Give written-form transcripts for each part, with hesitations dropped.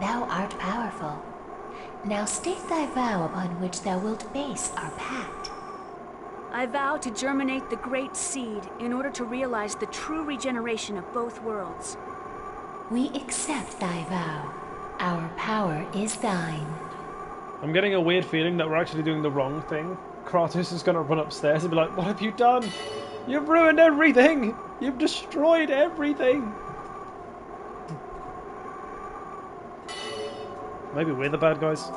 Thou art powerful. Now state thy vow upon which thou wilt base our pact. I vow to germinate the great seed in order to realize the true regeneration of both worlds. We accept thy vow. Our power is thine. I'm getting a weird feeling that we're actually doing the wrong thing. Kratos is going to run upstairs and be like, what have you done? You've ruined everything! You've destroyed everything! Maybe we're the bad guys.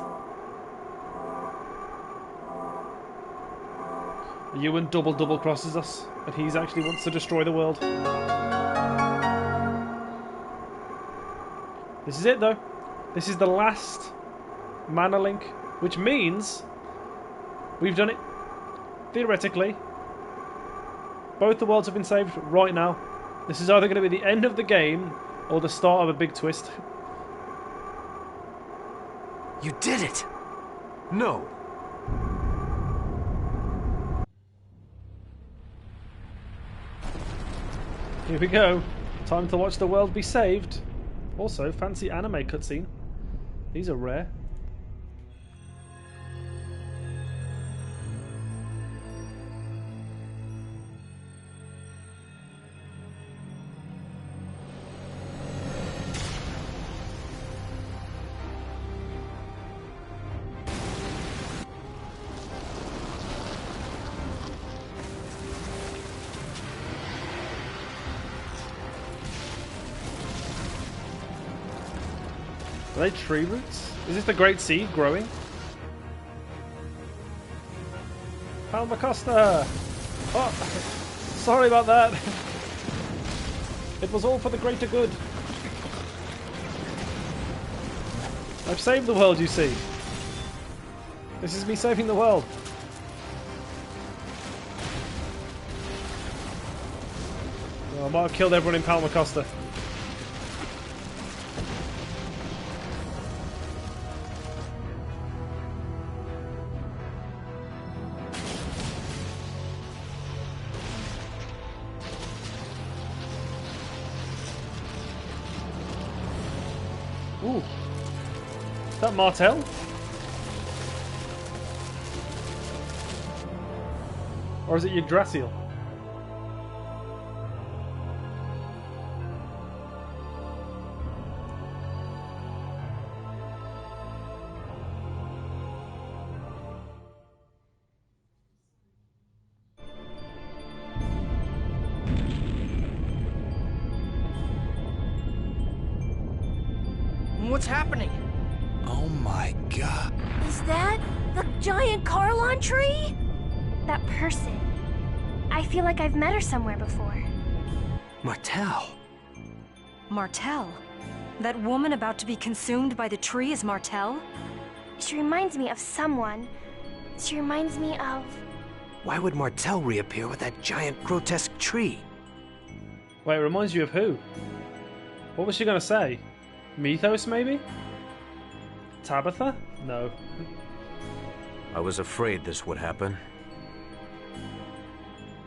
Ewan double crosses us, and he's actually wants to destroy the world. This is it though. This is the last mana link, which means we've done it. Theoretically, both the worlds have been saved right now. This is either going to be the end of the game or the start of a big twist. You did it! No. Here we go. Time to watch the world be saved. Also, fancy anime cutscene. These are rare. Are they tree roots? Is this the great seed growing? Palmacosta! Oh, sorry about that. It was all for the greater good. I've saved the world, you see. This is me saving the world. Oh, I might have killed everyone in Palmacosta. Ooh. Is that Martel? Or is it Yggdrasil? What's happening? Oh my god. Is that the giant Carlon tree? That person. I feel like I've met her somewhere before. Martel. Martel? That woman about to be consumed by the tree is Martel? She reminds me of someone. She reminds me of... Why would Martel reappear with that giant grotesque tree? Wait, it reminds you of who? What was she going to say? Mythos, maybe? Tabitha? No. I was afraid this would happen.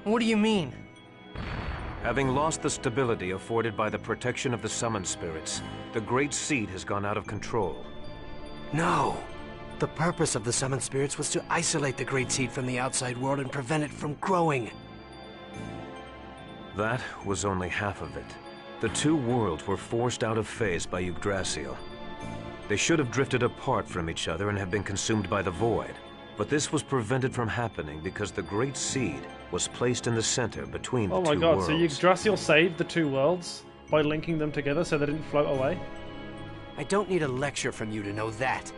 What do you mean? Having lost the stability afforded by the protection of the summoned spirits, the Great Seed has gone out of control. No. The purpose of the summoned spirits was to isolate the Great Seed from the outside world and prevent it from growing. That was only half of it. The two worlds were forced out of phase by Yggdrasil. They should have drifted apart from each other and have been consumed by the void. But this was prevented from happening because the Great Seed was placed in the center between the two worlds. Oh my god, so Yggdrasil saved the two worlds by linking them together so they didn't float away? I don't need a lecture from you to know that.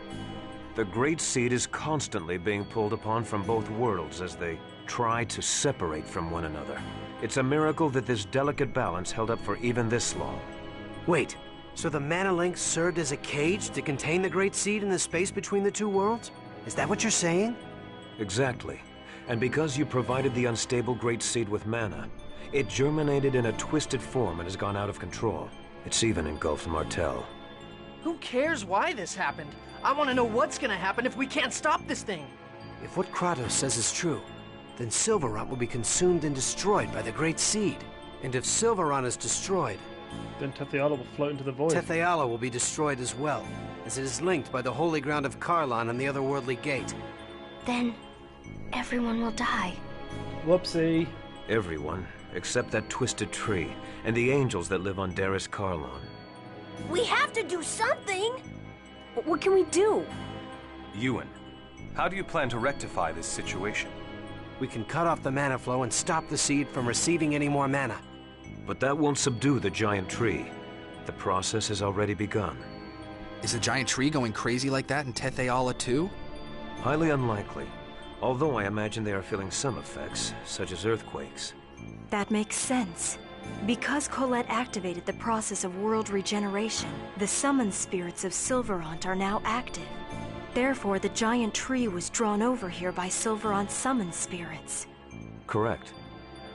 The Great Seed is constantly being pulled upon from both worlds as they try to separate from one another. It's a miracle that this delicate balance held up for even this long. Wait, so the mana link served as a cage to contain the Great Seed in the space between the two worlds? Is that what you're saying? Exactly. And because you provided the unstable Great Seed with mana, it germinated in a twisted form and has gone out of control. It's even engulfed Martel. Who cares why this happened? I want to know what's gonna happen if we can't stop this thing. If what Kratos says is true, then Sylvarant will be consumed and destroyed by the Great Seed. And if Sylvarant is destroyed, Then Tetheala will float into the void. Tetheala will be destroyed as well, as it is linked by the holy ground of Karlan and the otherworldly gate. Then everyone will die. Whoopsie. Everyone, except that twisted tree, and the angels that live on Daris Karlan. We have to do something! What can we do? Ewan, how do you plan to rectify this situation? We can cut off the mana flow and stop the seed from receiving any more mana. But that won't subdue the giant tree. The process has already begun. Is the giant tree going crazy like that in Tetheala too? Highly unlikely, although I imagine they are feeling some effects, such as earthquakes. That makes sense. Because Colette activated the process of world regeneration, the summoned spirits of Silverant are now active. Therefore, the giant tree was drawn over here by Silverant's summoned spirits. Correct.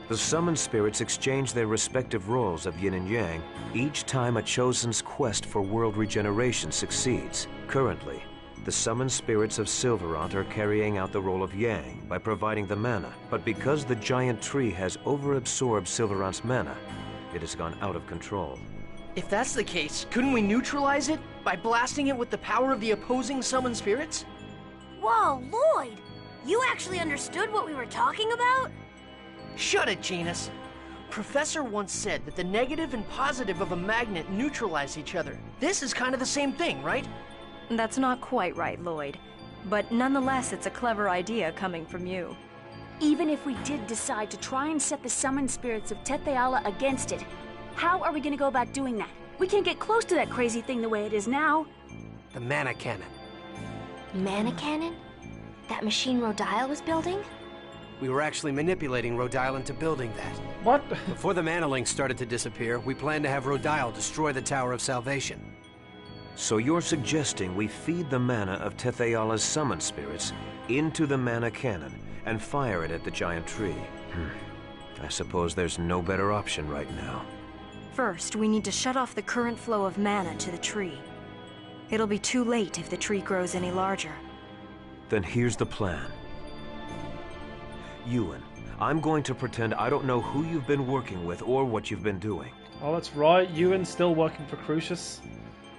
The summoned spirits exchange their respective roles of yin and yang each time a chosen's quest for world regeneration succeeds. Currently, the summoned spirits of Silverant are carrying out the role of Yang by providing the mana, but because the giant tree has overabsorbed Silverant's mana, it has gone out of control. If that's the case, couldn't we neutralize it by blasting it with the power of the opposing summoned spirits? Whoa, Lloyd! You actually understood what we were talking about? Shut it, Genus. Professor once said that the negative and positive of a magnet neutralize each other. This is kind of the same thing, right? That's not quite right, Lloyd. But nonetheless, it's a clever idea coming from you. Even if we did decide to try and set the summoned spirits of Tetheala against it, how are we going to go about doing that? We can't get close to that crazy thing the way it is now. The mana cannon. Mana cannon? That machine Rodile was building? We were actually manipulating Rodile into building that. What? Before the mana link started to disappear, we planned to have Rodile destroy the Tower of Salvation. So you're suggesting we feed the mana of Tetheala's summoned spirits into the mana cannon and fire it at the giant tree. I suppose there's no better option right now. First, we need to shut off the current flow of mana to the tree. It'll be too late if the tree grows any larger. Then here's the plan. Ewan, I'm going to pretend I don't know who you've been working with or what you've been doing. Oh, that's right. Ewan's still working for Crucius.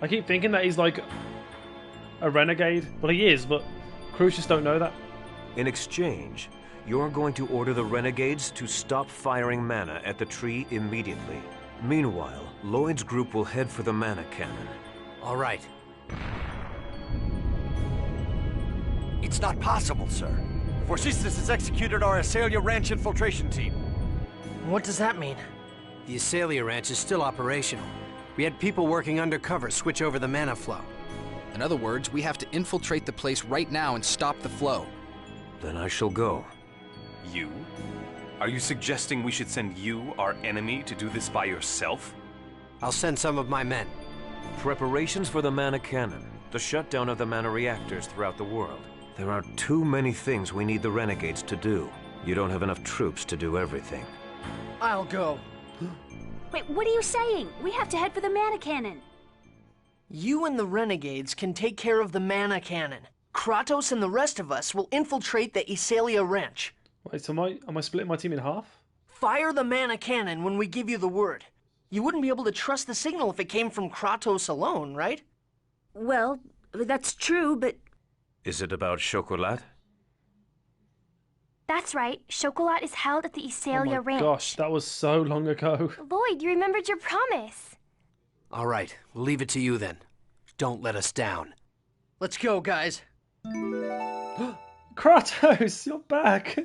I keep thinking that he's like a renegade. Well, he is, but Crucius don't know that. In exchange, you're going to order the renegades to stop firing mana at the tree immediately. Meanwhile, Lloyd's group will head for the mana cannon. All right. It's not possible, sir. Forcistus has executed our Asalia Ranch infiltration team. What does that mean? The Asalia Ranch is still operational. We had people working undercover switch over the mana flow. In other words, we have to infiltrate the place right now and stop the flow. Then I shall go. You? Are you suggesting we should send you, our enemy, to do this by yourself? I'll send some of my men. Preparations for the mana cannon, the shutdown of the mana reactors throughout the world. There are too many things we need the renegades to do. You don't have enough troops to do everything. I'll go. Wait, what are you saying? We have to head for the mana cannon. You and the renegades can take care of the mana cannon. Kratos and the rest of us will infiltrate the Asalia Ranch. Wait, so am I splitting my team in half? Fire the mana cannon when we give you the word. You wouldn't be able to trust the signal if it came from Kratos alone, right? Well, that's true, but... Is it about Chocolat? That's right. Chocolat is held at the Asalia Ranch. Gosh, that was so long ago. Lloyd, you remembered your promise. All right, we'll leave it to you then. Don't let us down. Let's go, guys. Kratos, you're back.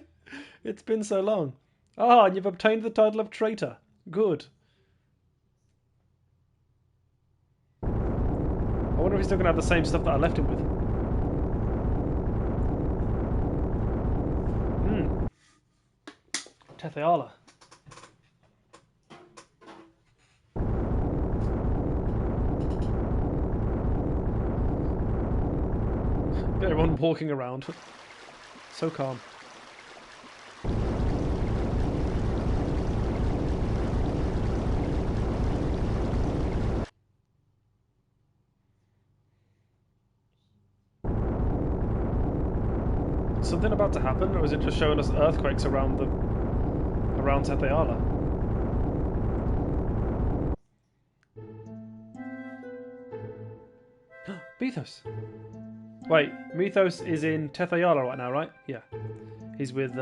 It's been so long. Ah, and you've obtained the title of traitor. Good. I wonder if he's still going to have the same stuff that I left him with. Tetheala. Everyone walking around. So calm. Something about to happen, or is it just showing us earthquakes around Tetheala? Mythos. Wait, Mythos is in Tethayala right now, right? Yeah. He's with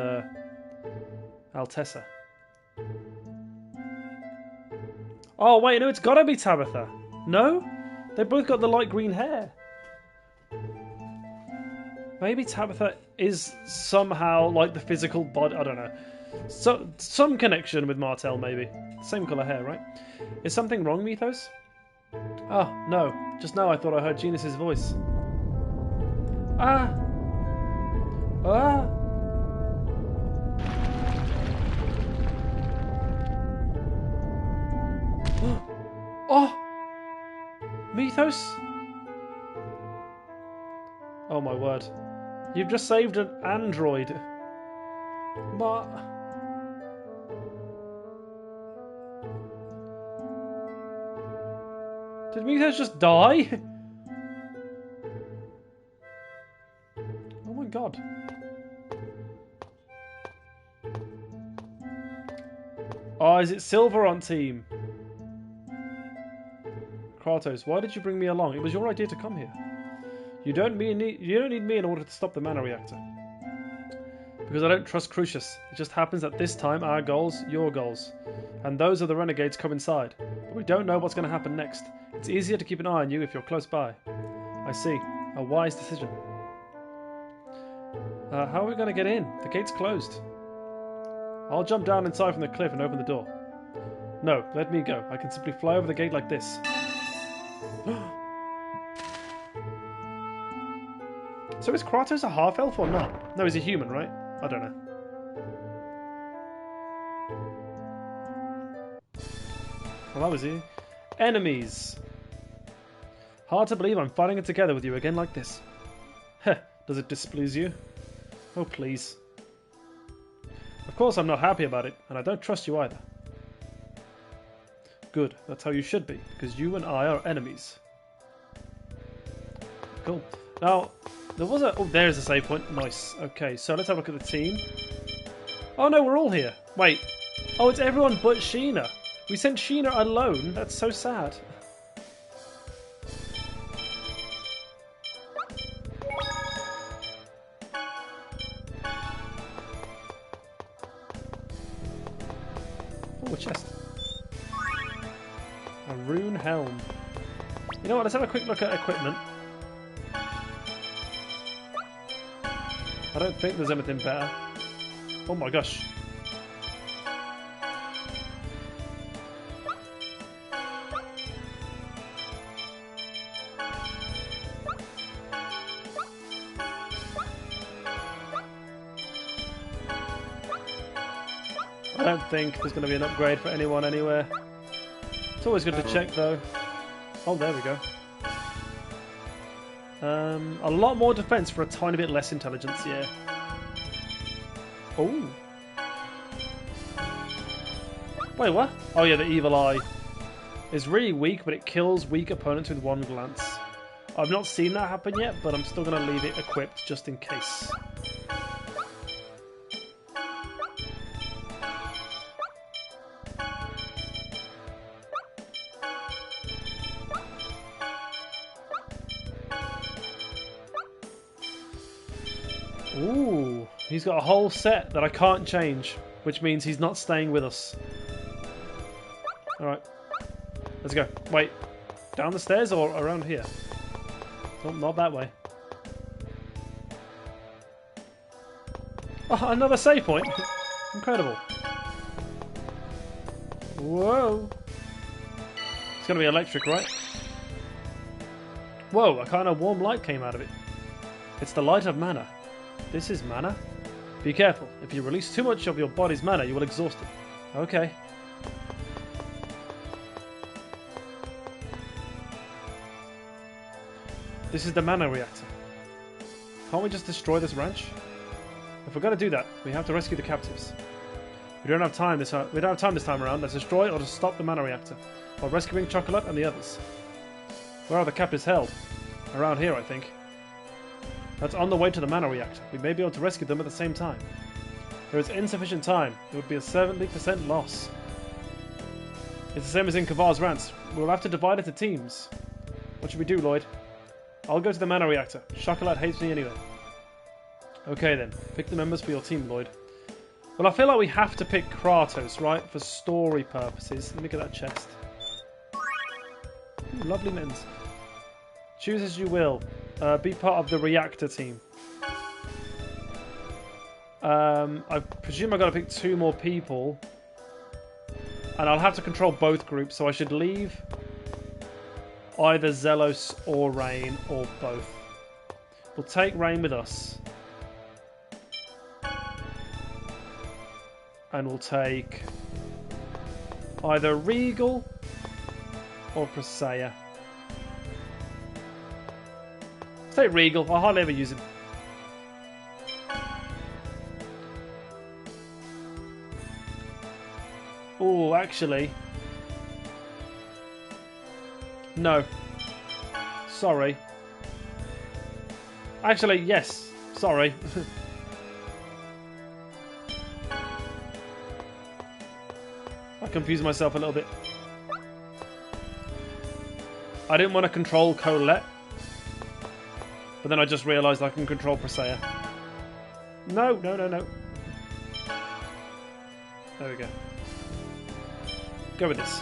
Altessa. Oh, wait, no, it's gotta be Tabitha. No? They both got the light green hair. Maybe Tabitha is somehow like the physical body. I don't know. So, some connection with Martel, maybe. Same colour hair, right? Is something wrong, Mythos? Oh, no. Just now I thought I heard Genus's voice. Ah! Ah! Oh! Mythos? Oh my word. You've just saved an android. But... did Mythos just die? Oh my god. Oh, is it Silverant team? Kratos, why did you bring me along? It was your idea to come here. You don't need me in order to stop the mana reactor. Because I don't trust Crucius. It just happens that this time our goals, your goals. And those of the renegades coincide. But we don't know what's going to happen next. It's easier to keep an eye on you if you're close by. I see. A wise decision. How are we going to get in? The gate's closed. I'll jump down inside from the cliff and open the door. No, let me go. I can simply fly over the gate like this. So is Kratos a half-elf or not? No, he's a human, right? I don't know. Well, that was he. Enemies. Hard to believe I'm fighting it together with you again like this. Heh, does it displease you? Oh, please. Of course I'm not happy about it, and I don't trust you either. Good, that's how you should be, because you and I are enemies. Cool. Now, there was a... oh, there's a save point. Nice. Okay, so let's have a look at the team. Oh no, we're all here. Wait. Oh, it's everyone but Sheena. We sent Sheena alone. That's so sad. Oh, a chest. A rune helm. You know what, let's have a quick look at equipment. I don't think there's anything better. Oh my gosh. I don't think there's going to be an upgrade for anyone anywhere. It's always good to check though. Oh, there we go. A lot more defense for a tiny bit less intelligence, yeah. Oh. Wait, what? Oh yeah, the evil eye. It's really weak, but it kills weak opponents with one glance. I've not seen that happen yet, but I'm still going to leave it equipped just in case. Ooh, he's got a whole set that I can't change, which means he's not staying with us. Alright, let's go. Wait, down the stairs or around here? Oh, not that way. Oh, another save point. Incredible. Whoa. It's going to be electric, right? Whoa, a kind of warm light came out of it. It's the light of mana. This is mana? Be careful. If you release too much of your body's mana, you will exhaust it. Okay. This is the mana reactor. Can't we just destroy this ranch? If we're going to do that, we have to rescue the captives. We don't have time this time around. Let's destroy or just stop the mana reactor while rescuing Chocolate and the others. Where are the captives held? Around here, I think. That's on the way to the mana reactor. We may be able to rescue them at the same time. There is insufficient time. It would be a 70% loss. It's the same as in Kavar's rants. We'll have to divide into teams. What should we do, Lloyd? I'll go to the mana reactor. Chocolate hates me anyway. Okay then, pick the members for your team, Lloyd. Well, I feel like we have to pick Kratos, right? For story purposes. Let me get that chest. Ooh, lovely mittens. Choose as you will. Be part of the reactor team. I presume I've got to pick 2 more people. And I'll have to control both groups, so I should leave either Zelos or Rain, or both. We'll take Rain with us. And we'll take either Regal or Presea. Let's take Regal. I hardly ever use him. Oh, actually. No. Sorry. Actually, yes. Sorry. I confused myself a little bit. I didn't want to control Colette. But then I just realised I can control Presea. No, no, no, no. There we go. Go with this.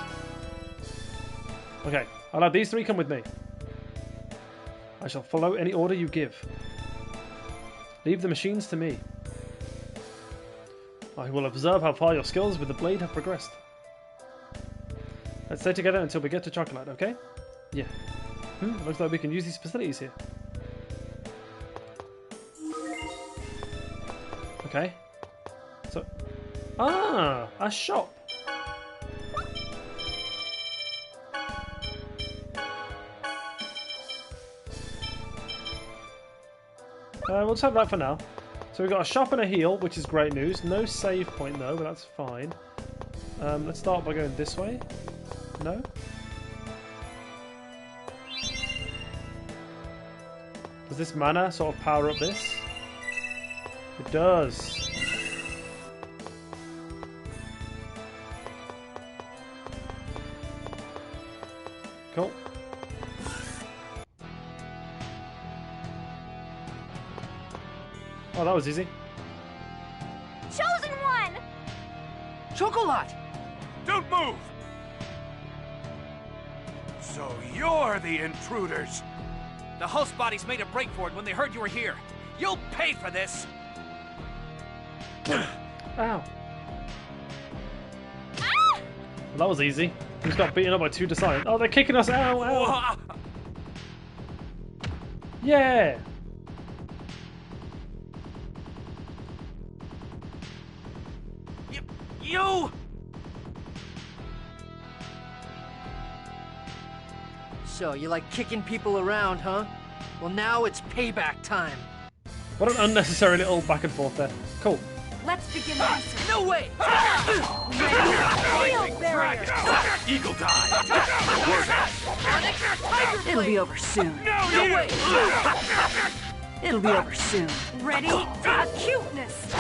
Okay, I'll have these 3 come with me. I shall follow any order you give. Leave the machines to me. I will observe how far your skills with the blade have progressed. Let's stay together until we get to Chocolate, okay? Yeah. Looks like we can use these facilities here. Okay. So... Ah! A shop! We'll just have that for now. So we've got a shop and a heal, which is great news. No save point though, but that's fine. Let's start by going this way. No? Does this mana sort of power up this? It does. Cool. Oh, that was easy. Chosen one! Chocolat! Don't move! So you're the intruders. The host bodies made a break for it when they heard you were here. You'll pay for this! Ow. Ah! Well, that was easy. We just got beaten up by 2 Defiant. Oh, they're kicking us out! Ow. Yeah! You! So, you like kicking people around, huh? Well, now it's payback time. What an unnecessary little back and forth there. Cool. Let's begin the research. No way! Real barrier! Eagle die! It'll be over soon. No way! It'll be over soon. Ready? Cuteness!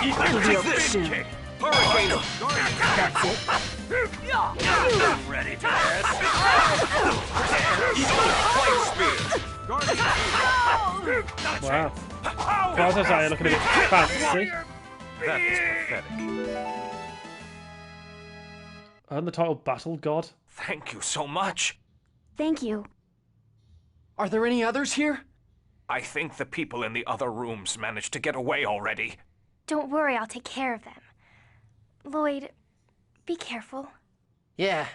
It'll be over soon. Kick. Hurricane! That's it. Ready for this? Wow. Kratos out here looking a bit fancy. That is pathetic. And the title Battle God. Thank you so much. Thank you. Are there any others here? I think the people in the other rooms managed to get away already. Don't worry, I'll take care of them. Lloyd, be careful. Yeah,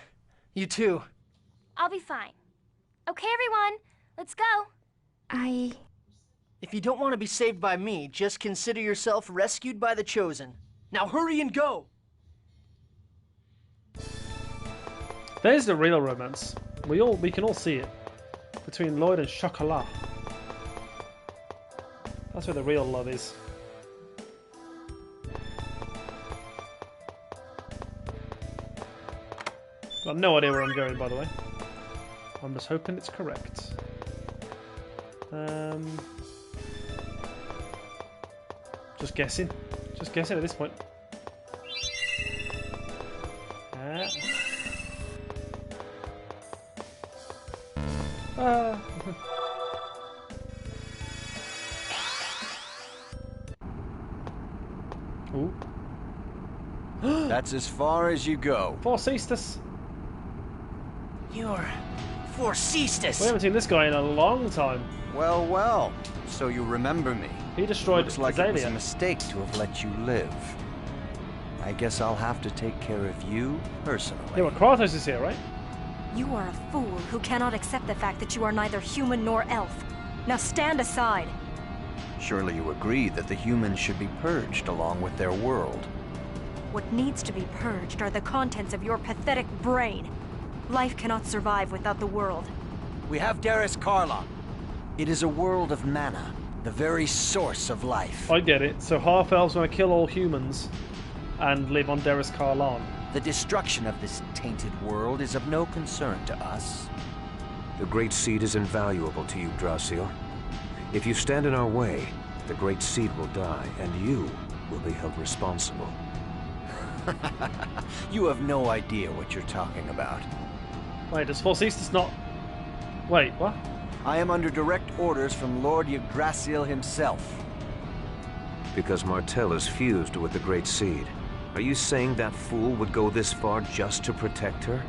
you too. I'll be fine. Okay, everyone, let's go. If you don't want to be saved by me, just consider yourself rescued by the Chosen. Now hurry and go! There's the real romance. We can all see it. Between Lloyd and Chocolat. That's where the real love is. Got no idea where I'm going, by the way. I'm just hoping it's correct. Just guessing. Just guessing at this point. That's as far as you go. Forcestus. You're... Forcestus! We haven't seen this guy in a long time. Well, well. So you remember me. He destroyed Looks like it was a Azalea. mistake to have let you live. I guess I'll have to take care of you personally. Yeah, well, Kratos is here, right? You are a fool who cannot accept the fact that you are neither human nor elf. Now stand aside. Surely you agree that the humans should be purged along with their world. What needs to be purged are the contents of your pathetic brain. Life cannot survive without the world. We have Darius Karlon. It is a world of mana, the very source of life. I get it. So half-elves want to kill all humans and live on Darius Karlon. The destruction of this tainted world is of no concern to us. The Great Seed is invaluable to Yggdrasil. If you stand in our way, the Great Seed will die, and you will be held responsible. You have no idea what you're talking about. Wait, does Forcestus not... Wait, what? I am under direct orders from Lord Yggdrasil himself. Because Martell is fused with the Great Seed. Are you saying that fool would go this far just to protect her?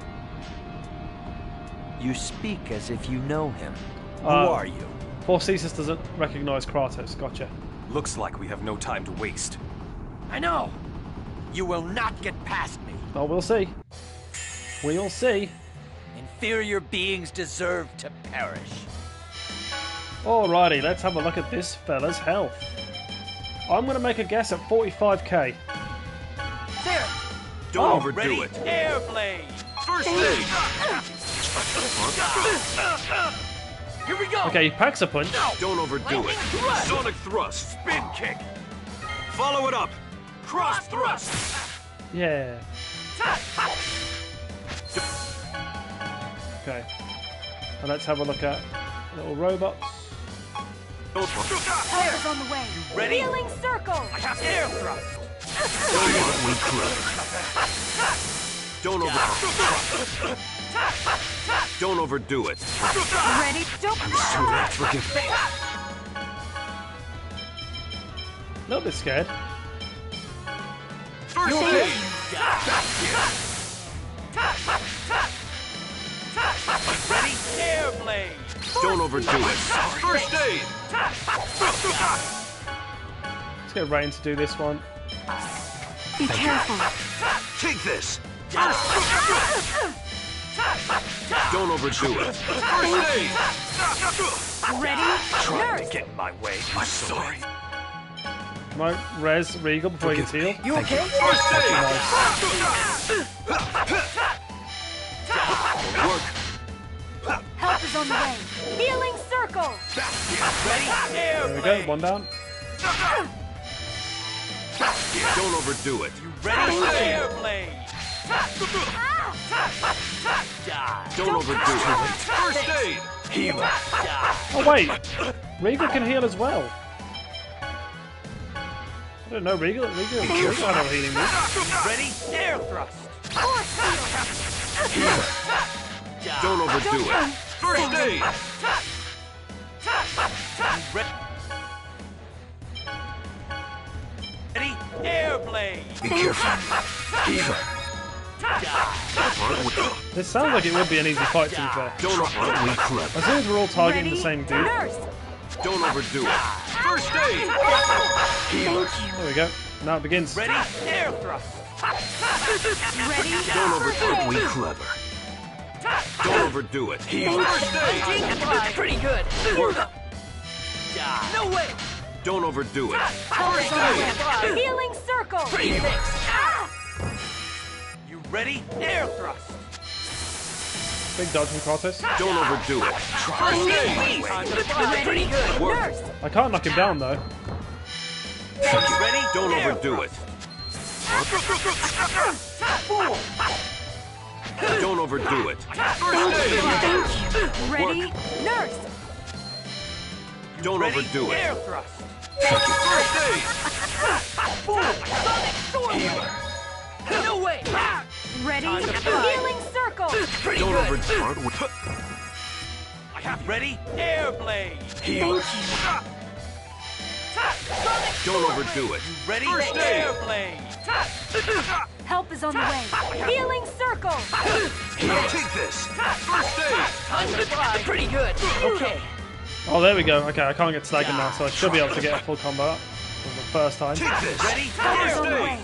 You speak as if you know him. Who are you? Forcestus doesn't recognize Kratos. Gotcha. Looks like we have no time to waste. I know! You will not get past me. Oh, we'll see. We'll see. Inferior beings deserve to perish. Alrighty, let's have a look at this fella's health. I'm going to make a guess at 45k. There! Don't overdo Ready? it. Airblade! First aid! Here we go! Okay, he packs a punch. Don't overdo it. Sonic thrust. Spin kick! Follow it up. Cross thrust. Yeah. Okay. And let's have a look at little robots. Help is on the way. Ready? Healing circle. I have air thrust! Don't overdo it. Ready? Don't. Forgive me. A little bit scared. First aid. Ready? Airblade! Don't overdo it. First aid. Let's get Rain to do this one. Be careful. Take this. Don't overdo it. First aid. Ready? Trying to get in my way. I'm sorry. Might res Regal before he gets healed. You okay? First aid. Work. Help is on the way. Healing circle. Ready? There we Airblade! go, one down. Don't overdo it. Ready? Airblade! Don't overdo it. First aid. Healer! Oh wait, Regal can heal as well. I don't know, Regal had no healing move. Ready? Air thrust! Don't overdo it. First aid. Ready? Airblade! Be careful. Healer. This sounds like it would be an easy fight, to be fair. Don't overdo it. Clever. As long as we're all targeting Ready? the same dude. Nurse. Don't overdo it. First aid. There we go. Now it begins. Ready? Air thrust! Ready? Don't overdo it. Clever. Don't overdo it. First aid. That's pretty good! No way! Don't overdo it. Help is on the way. Healing circle. You ready? Air thrust! Big dodge from Kratos. Don't overdo it. First aid. That's pretty good! Nurse. I can't knock him down though. Ready? Don't Air overdo it. Fool! Don't overdo it. First aid. Ready? Nurse. Don't Ready? overdo Air it. thrust! First aid. Fool! Sonic sword! No way! Ready? Time to fly. Healing circle. Pretty Don't good! overdo it. I have ready? Airblade! Healer. Don't overdo it. Ready? First aid. Airblade! Help is on the way. Healing circle. Here, take this. First aid. Pretty good. Okay. Oh, there we go. Okay, I can't get staggered now, so I should be able to get a full combo up for the first time. Take this. Ready? Help is on the First way.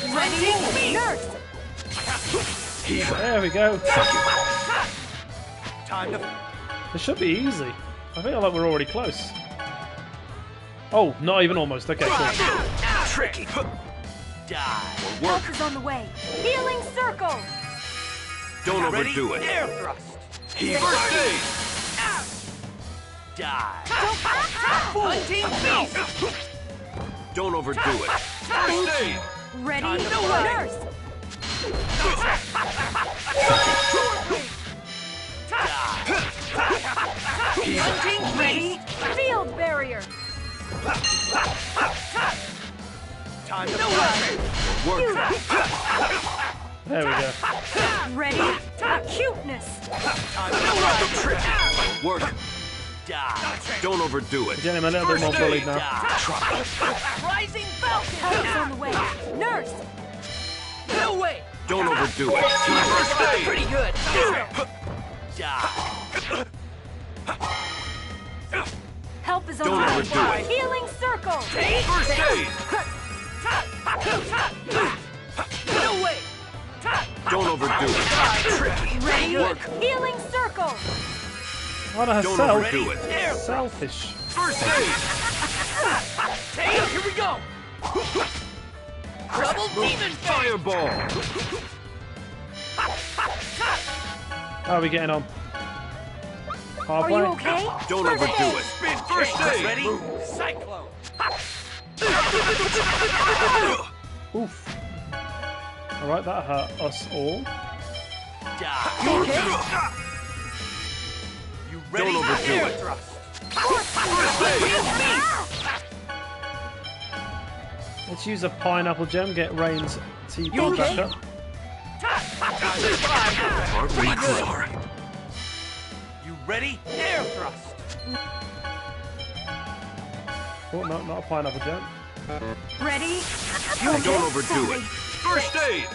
aid. Ready? Nurse. There we go. Time to... It should be easy. I feel like we're already close. Oh, not even almost. Okay, cool. Tricky. Die. Or work. Help is on the way. Healing circle. Don't Ready? overdo it. Air thrust. Here. First aid. Die. Hunting beast. Don't overdo it. First aid. Ready? Nurse. Hunting ready. Field barrier. Time to fly. Work. There we go. Ready? Acuteness. Time to fly. Work. Die. Don't overdo it. Getting him a little bit more bullied now. Rising falcon. Help is on the way. Nurse. No way. Don't overdo it. First aid. Pretty good. Die. Help is on Don't the way. overdo it. Healing circle. First aid. No way. Don't overdo it. Ready? Work. Healing circle. On Don't herself. overdo it. Selfish. First aid. Hey, here we go. Double demon Fireball. How are we getting on? Are Halfway? you okay? Don't overdo it. First aid. Ready? Cyclone. Oof. Alright, that hurt us all. Die. You ready? Don't overdo Air it. thrust. Let's use a pineapple gem, get Rain's TP You back okay? up. Aren't we clever? You ready? Air thrust. Oh, no, not a pineapple gem. Ready? Don't overdo it. First aid.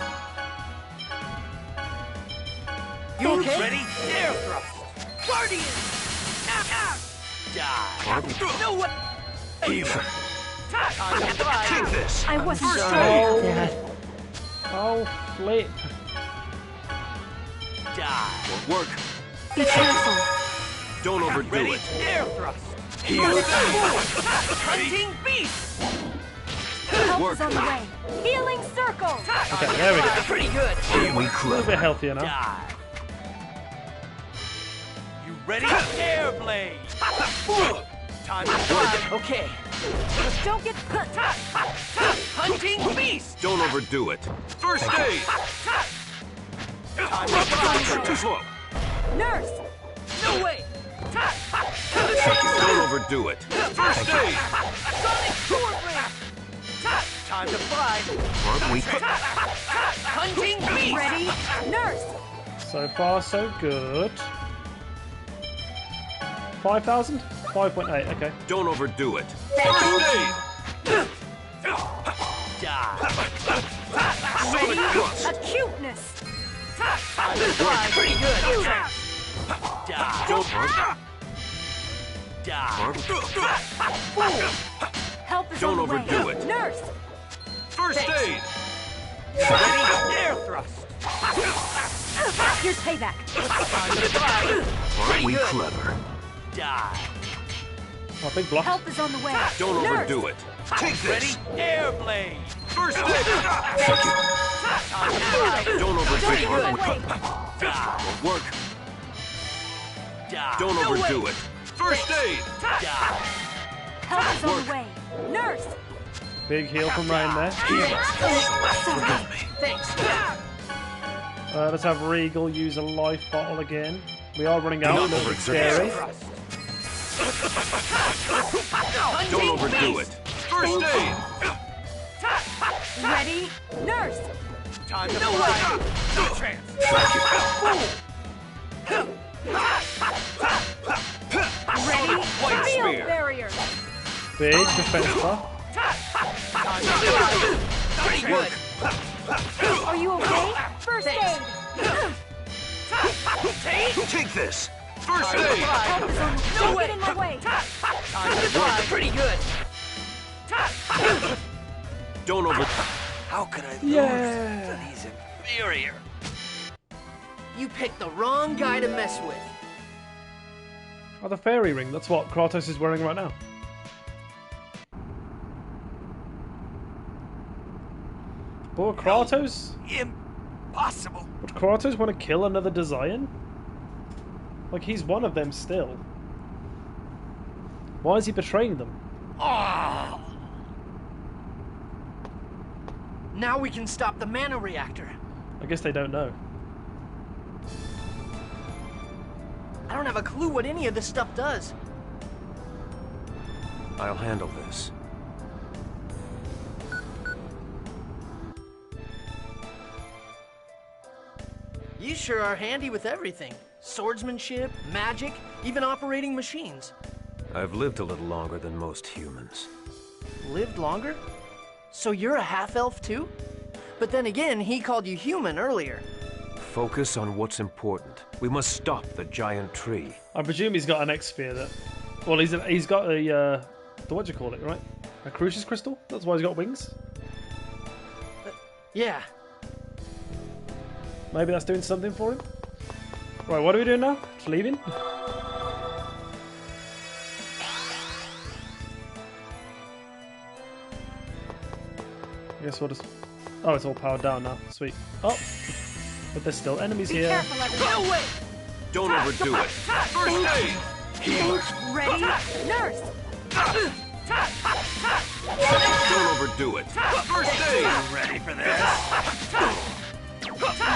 You okay? Ready? Air thrust. Guardian. Die. Aren't we No way. Healer. Time to fly. Take this. I wasn't First sure. aid. Oh, flip. Die. Work. Be careful. Don't overdo Ready? it. Air thrust. Healer. Hunting beast. Help Work. is on the way. Healing circle. Okay, there we go. Pretty good. Aren't we A little clever? bit healthier now. Die. You ready? Air blade. Time to fly. Okay. Don't get hurt. Hunting beast. Don't overdo it. First aid. Time to fly. Too slow. Nurse. No way. Don't overdo it. First aid. Sonic sword ring. Time to fly. Aren't we? Hunting beast. Ready? Nurse. So far, so good. 5,000? 5.8, okay. Don't overdo it. First aid. Die. Sonic thrust. Acuteness. Time to fly. Pretty good. Die. Don't. Die. Help is Don't on the way. overdo it. Nurse. First aid. Ready? Air thrust. Here's payback. Time to fly. Aren't we good. clever? Die. Oh, big block. Help is on the way. Don't Nurse. overdo it. Take Ready? this. Air blade. First aid. Thank you. Time to fly. Don't Don't overdo get in my it. way. Die. Work. Die. Don't overdo it. First aid. Die. Help is on the way. Nurse. Big heal from Rain there. Forgive me. Thanks. Let's have Regal use a life bottle again. We are running out, a Not little bit overexert scary. Thrust. Don't overdo it. First aid. Ready? Nurse. Time to fly. No chance. Ready? White Field spear. barrier. Big defense buff. Time to fly. Pretty good. Are you okay? First aid! Take this! First aid! Don't get in my way! Pretty good. Don't over... How could I lose to these inferior? You picked the wrong guy to mess with. Oh, the fairy ring. That's what Kratos is wearing right now. But Kratos? Impossible. Would Kratos want to kill another Desian? Like, he's one of them still. Why is he betraying them? Oh. Now we can stop the mana reactor. I guess they don't know. I don't have a clue what any of this stuff does. I'll handle this. You sure are handy with everything. Swordsmanship, magic, even operating machines. I've lived a little longer than most humans. Lived longer? So you're a half-elf too? But then again, he called you human earlier. Focus on what's important. We must stop the giant tree. I presume he's got an X sphere that... Well, he's got a... what do you call it, right? A Crucius crystal? That's why he's got wings? Yeah. Maybe that's doing something for him? Right, what are we doing now? Just leaving? I guess we'll just... Oh, it's all powered down now. Sweet. Oh! But there's still enemies here. Careful, everyone. No way! Don't overdo it. First aid! Ready? Nurse! Don't overdo it. First aid! Ready for this?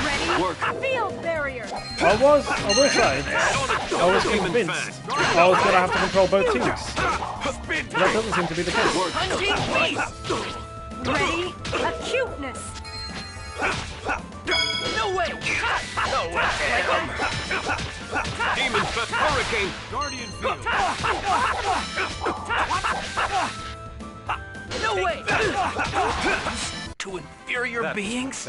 Ready? Work. Field barrier! I will say, I was convinced I was going to have to control both teams. But that doesn't seem to be the case. Ready? Acuteness! No way! No way! Demon Hurricane! Guardian field. No way! To inferior beings?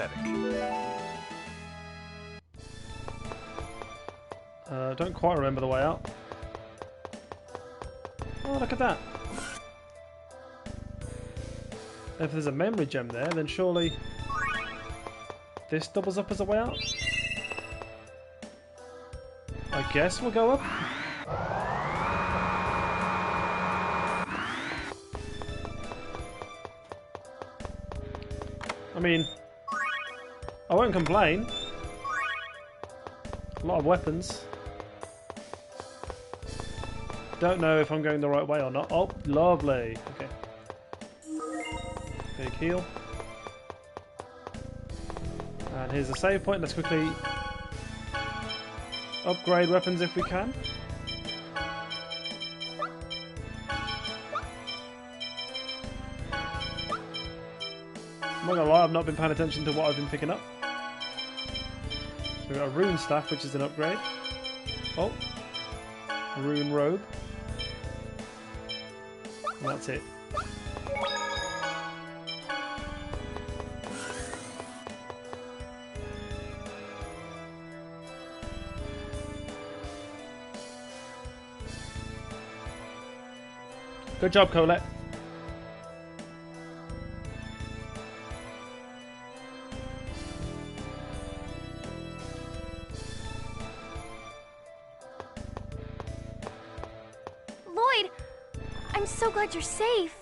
Don't quite remember the way out. Oh, look at that. If there's a memory gem there, then surely this doubles up as a way out? I guess we'll go up. I mean, I won't complain. A lot of weapons. Don't know if I'm going the right way or not. Oh, lovely. Okay. Big heal. And here's a save point. Let's quickly upgrade weapons if we can. I'm not gonna lie, I've not been paying attention to what I've been picking up. So we've got a rune staff, which is an upgrade. Oh, a rune robe. And that's it. Good job, Colette. Lloyd, I'm so glad you're safe.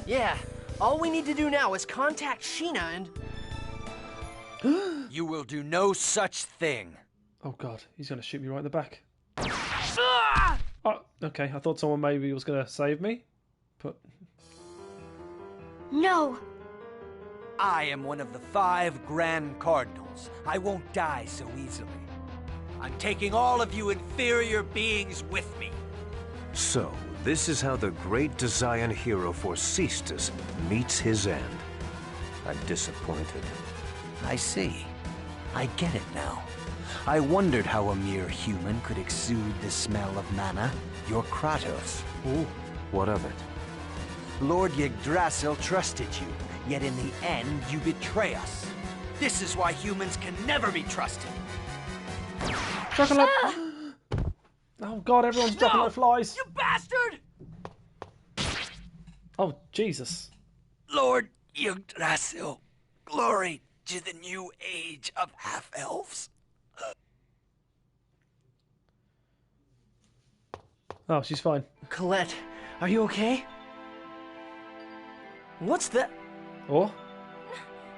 Yeah, all we need to do now is contact Sheena and... You will do no such thing. Oh god, he's gonna shoot me right in the back. Oh, okay, I thought someone maybe was gonna save me, but... No. I am one of the 5 Grand Cardinals. I won't die so easily. I'm taking all of you inferior beings with me. So, this is how the great Desian hero Forcestus meets his end. I'm disappointed. I see. I get it now. I wondered how a mere human could exude the smell of mana. You're Kratos. Ooh, what of it? Lord Yggdrasil trusted you, yet in the end you betray us. This is why humans can never be trusted. Dropping like... Oh god, everyone's dropping like flies. You bastard! Oh, Jesus. Lord Yggdrasil, glory to the new age of half-elves. Oh, she's fine. Colette, are you okay? What's that? Oh?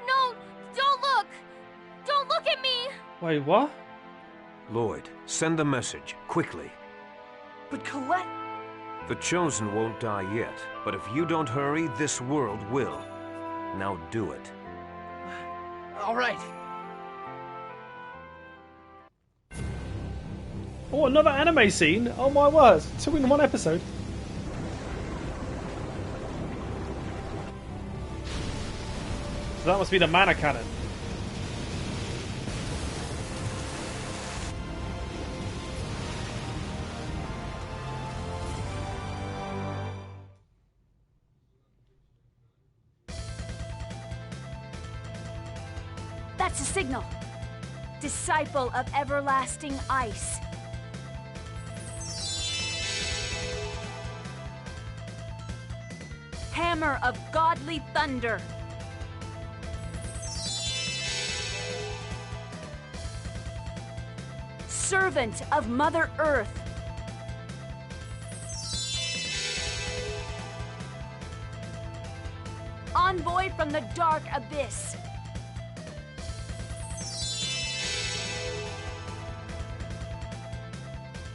No, don't look! Don't look at me! Wait, what? Lloyd, send the message, quickly. But Colette... The Chosen won't die yet, but if you don't hurry, this world will. Now do it. All right. Oh, another anime scene? Oh my word. 2 in 1 episode. So that must be the mana cannon. That's a signal. Disciple of everlasting ice. Hammer of godly thunder. Servant of Mother Earth. Envoy from the dark abyss.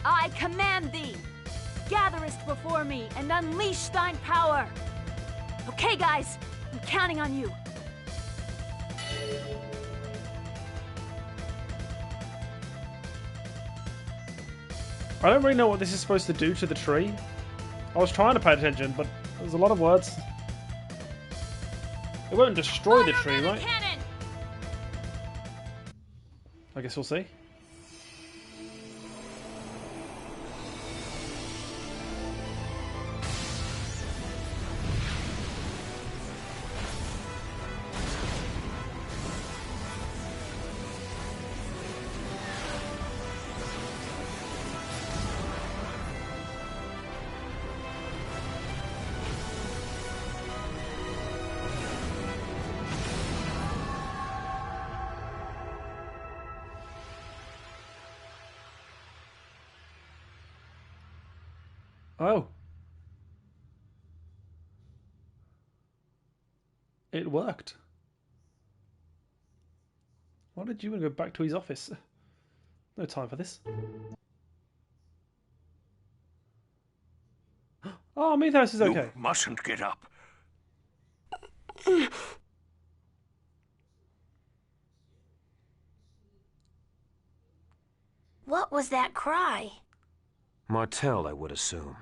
I command thee, gatherest before me and unleash thine power. Okay, guys, I'm counting on you. I don't really know what this is supposed to do to the tree. I was trying to pay attention, but there's a lot of words. It won't destroy the tree, right? Cannon. I guess we'll see. Oh. It worked. Why did you want to go back to his office? No time for this. Oh, Mythos is okay. You mustn't get up. What was that cry? Martel, I would assume.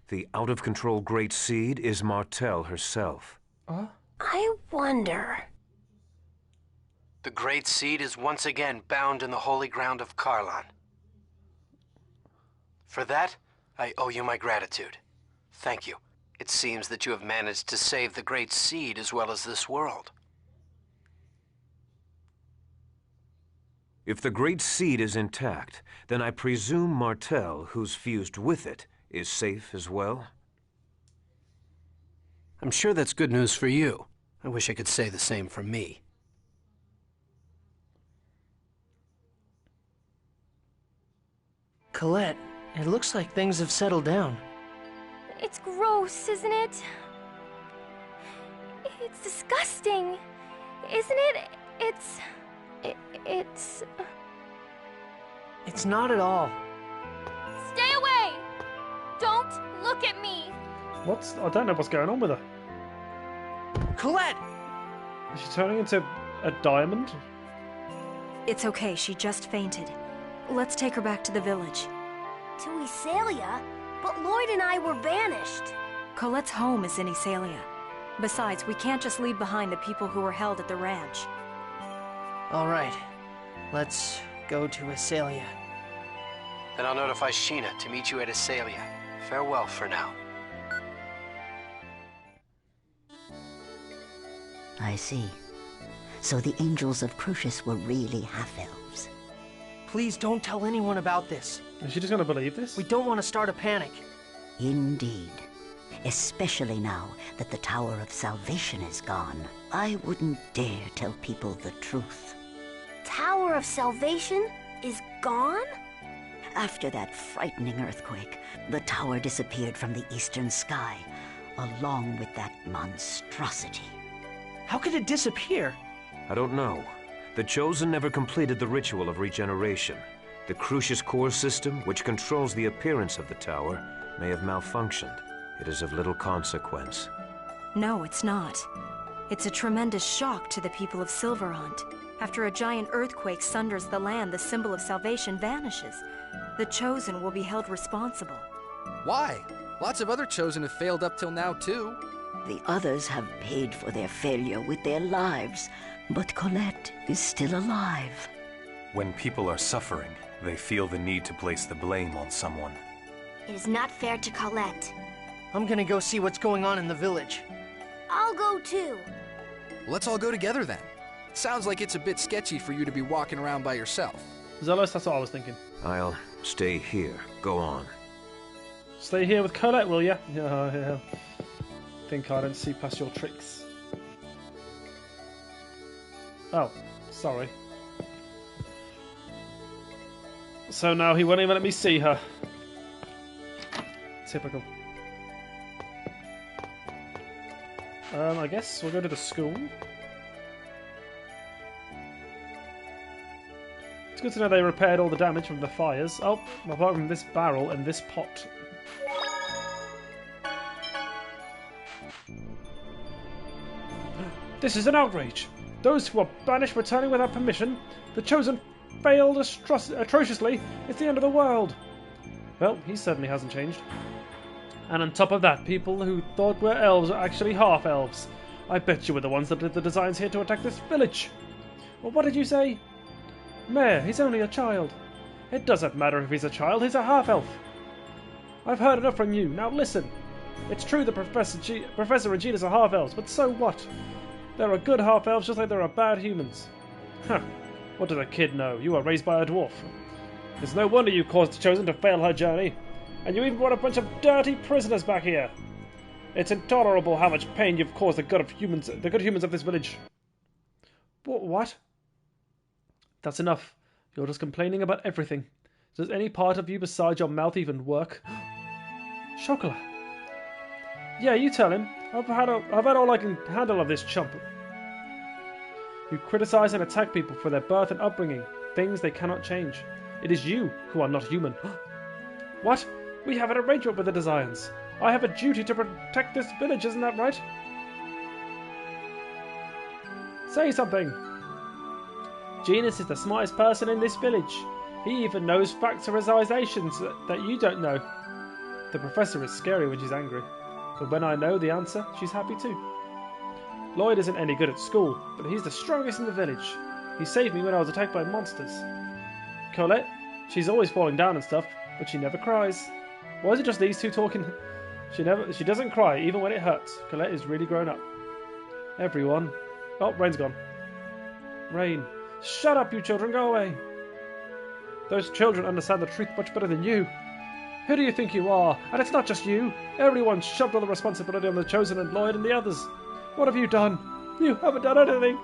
The out-of-control Great Seed is Martel herself. I wonder... The Great Seed is once again bound in the holy ground of Karlan. For that, I owe you my gratitude. Thank you. It seems that you have managed to save the Great Seed as well as this world. If the Great Seed is intact, then I presume Martel, who's fused with it, is safe as well? I'm sure that's good news for you. I wish I could say the same for me. Colette, it looks like things have settled down. It's gross, isn't it? It's disgusting, isn't it? It's... It's not at all. Stay away! Don't look at me! I don't know what's going on with her. Colette! Is she turning into a diamond? It's okay, she just fainted. Let's take her back to the village. To Isalia? But Lloyd and I were banished. Colette's home is in Isalia. Besides, we can't just leave behind the people who were held at the ranch. All right, let's go to Isalia. Then I'll notify Sheena to meet you at Isalia. Farewell for now. I see. So the angels of Crucius were really half-elves. Please don't tell anyone about this. Is she just going to believe this? We don't want to start a panic. Indeed. Especially now that the Tower of Salvation is gone. I wouldn't dare tell people the truth. Tower of Salvation is gone? After that frightening earthquake, the tower disappeared from the eastern sky, along with that monstrosity. How could it disappear? I don't know. The Chosen never completed the ritual of regeneration. The Crucius core system, which controls the appearance of the tower, may have malfunctioned. It is of little consequence. No, it's not. It's a tremendous shock to the people of Silverhaunt. After a giant earthquake sunders the land, the symbol of salvation vanishes. The Chosen will be held responsible. Why? Lots of other Chosen have failed up till now, too. The others have paid for their failure with their lives, but Colette is still alive. When people are suffering, they feel the need to place the blame on someone. It is not fair to Colette. I'm gonna go see what's going on in the village. I'll go too. Let's all go together then. Sounds like it's a bit sketchy for you to be walking around by yourself. Zealous, that's what I was thinking. I'll stay here. Go on. Stay here with Colette, will ya? Yeah. Think I don't see past your tricks. Oh, sorry. So now he won't even let me see her. Typical. I guess we'll go to the school. It's good to know they repaired all the damage from the fires. Oh, apart from this barrel and this pot. This is an outrage! Those who are banished returning without permission. The Chosen failed atrociously. It's the end of the world. Well, he certainly hasn't changed. And on top of that, people who thought were elves are actually half-elves. I bet you were the ones that did the designs here to attack this village. Well, what did you say? Mayor, he's only a child. It doesn't matter if he's a child, he's a half-elf. I've heard enough from you, now listen. It's true that Professor Regina's are half-elves, but so what? There are good half-elves just like there are bad humans. Huh, what does a kid know? You were raised by a dwarf. It's no wonder you caused the Chosen to fail her journey. And you even brought a bunch of dirty prisoners back here. It's intolerable how much pain you've caused the good humans of this village. What? That's enough. You're just complaining about everything. Does any part of you besides your mouth even work? Chocolat. Yeah, you tell him. I've had all I can handle of this chump. You criticize and attack people for their birth and upbringing, things they cannot change. It is you who are not human. What? We have an arrangement with the Desires. I have a duty to protect this village, isn't that right? Say something! Genus is the smartest person in this village. He even knows factorizations that you don't know. The professor is scary when she's angry, but when I know the answer, she's happy too. Lloyd isn't any good at school, but he's the strongest in the village. He saved me when I was attacked by monsters. Colette, she's always falling down and stuff, but she never cries. Why is it just these two talking? She doesn't cry, even when it hurts. Colette is really grown up. Everyone. Oh, Rain's gone. Rain. Shut up, you children, go away. Those children understand the truth much better than you. Who do you think you are? And it's not just you. Everyone shoved all the responsibility on the Chosen and Lloyd and the others. What have you done? You haven't done anything.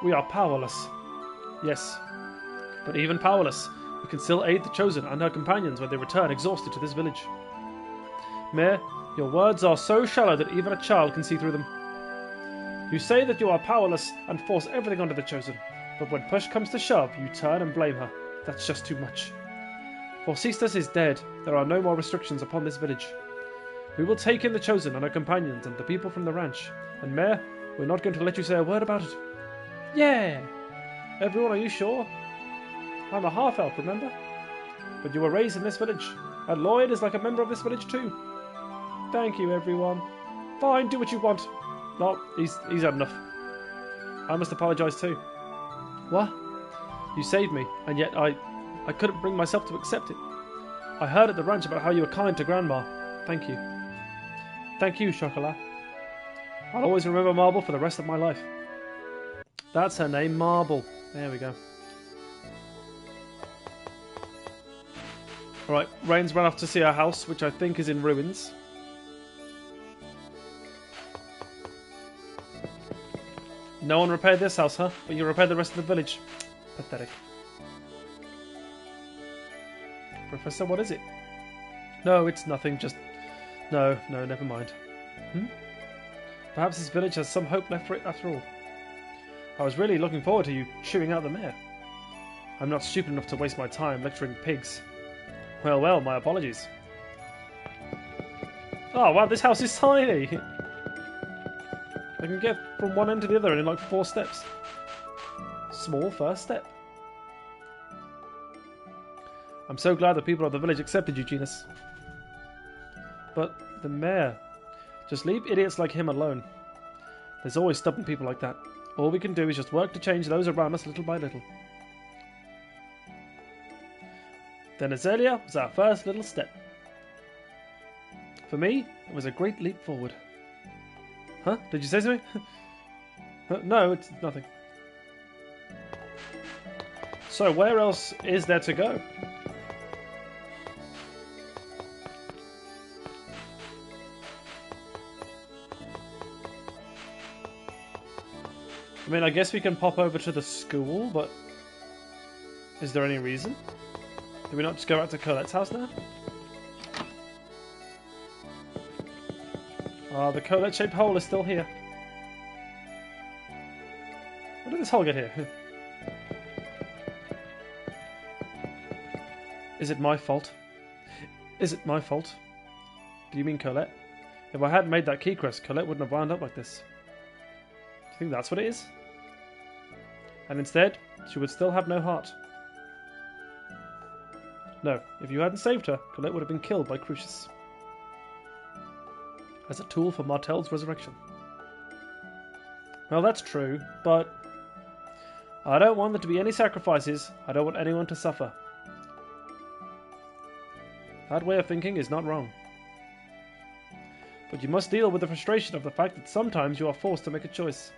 We are powerless. Yes. But even powerless, we can still aid the Chosen and her companions when they return exhausted to this village. Mayor, your words are so shallow that even a child can see through them. You say that you are powerless and force everything onto the Chosen, but when push comes to shove, you turn and blame her. That's just too much. For Sisters is dead, there are no more restrictions upon this village. We will take in the Chosen and her companions and the people from the ranch, and Mayor, we're not going to let you say a word about it. Yeah! Everyone, are you sure? I'm a half-elf, remember? But you were raised in this village, and Lloyd is like a member of this village too. Thank you, everyone. Fine, do what you want. No, he's had enough. I must apologise too. What? You saved me, and yet I couldn't bring myself to accept it. I heard at the ranch about how you were kind to Grandma. Thank you. Thank you, Chocolat. I'll always remember Marble for the rest of my life. That's her name, Marble. There we go. Alright, Rain's run off to see her house, which I think is in ruins. No one repaired this house, huh? But you repaired the rest of the village. Pathetic. Professor, what is it? No, it's nothing, just... No, never mind. Perhaps this village has some hope left for it after all. I was really looking forward to you chewing out the mayor. I'm not stupid enough to waste my time lecturing pigs. Well, my apologies. Oh, wow, this house is tiny! I can get from one end to the other in like 4 steps. Small first step. I'm so glad the people of the village accepted you, Genus. But the mayor... Just leave idiots like him alone. There's always stubborn people like that. All we can do is just work to change those around us little by little. Then Azalea was our first little step. For me, it was a great leap forward. Huh? Did you say something? No, it's nothing. So, where else is there to go? I mean, I guess we can pop over to the school, but... Is there any reason? Do we not just go back to Colette's house now? Ah, the Colette-shaped hole is still here. Where did this hole get here? Is it my fault? Is it my fault? Do you mean Colette? If I hadn't made that key crest, Colette wouldn't have wound up like this. Do you think that's what it is? And instead, she would still have no heart. No, if you hadn't saved her, Colette would have been killed by Crucius. As a tool for Martel's resurrection. Well, that's true, but... I don't want there to be any sacrifices. I don't want anyone to suffer. That way of thinking is not wrong. But you must deal with the frustration of the fact that sometimes you are forced to make a choice.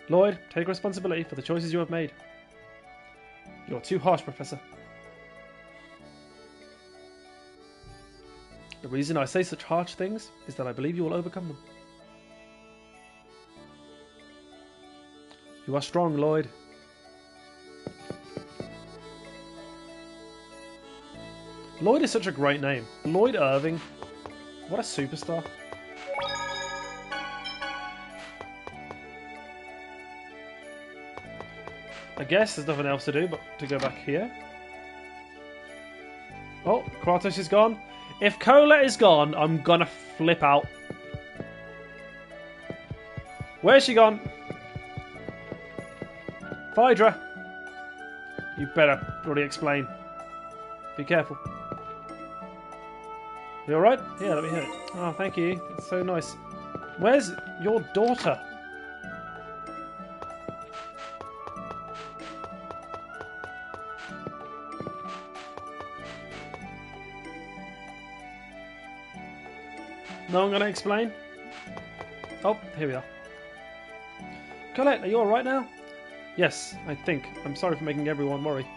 Lloyd, take responsibility for the choices you have made. You're too harsh, Professor. The reason I say such harsh things is that I believe you will overcome them. You are strong, Lloyd. Lloyd is such a great name. Lloyd Irving. What a superstar. I guess there's nothing else to do but to go back here. Oh, Kratos is gone. If Colette is gone, I'm gonna flip out. Where's she gone? Phaedra! You better bloody explain. Be careful. You alright? Yeah, let me hear it. Oh, thank you. That's so nice. Where's your daughter? No one gonna explain? Oh, here we are. Colette, are you alright now? Yes, I think. I'm sorry for making everyone worry.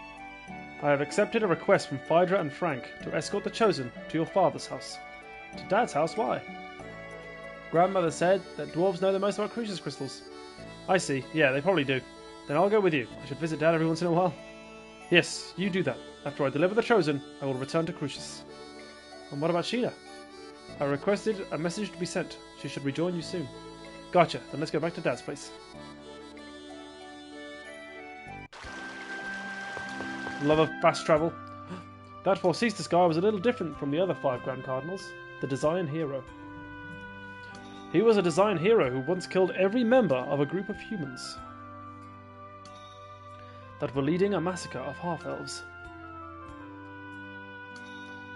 I have accepted a request from Phaedra and Frank to escort the Chosen to your father's house. To Dad's house? Why? Grandmother said that dwarves know the most about Crucius crystals. I see. Yeah, they probably do. Then I'll go with you. I should visit Dad every once in a while. Yes, you do that. After I deliver the Chosen, I will return to Crucius. And what about Sheena? I requested a message to be sent. She should rejoin you soon. Gotcha. Then let's go back to Dad's place. Love of fast travel. That Four Sisters guy was a little different from the other 5 Grand Cardinals. The Design Hero. He was a Design Hero who once killed every member of a group of humans that were leading a massacre of half-elves.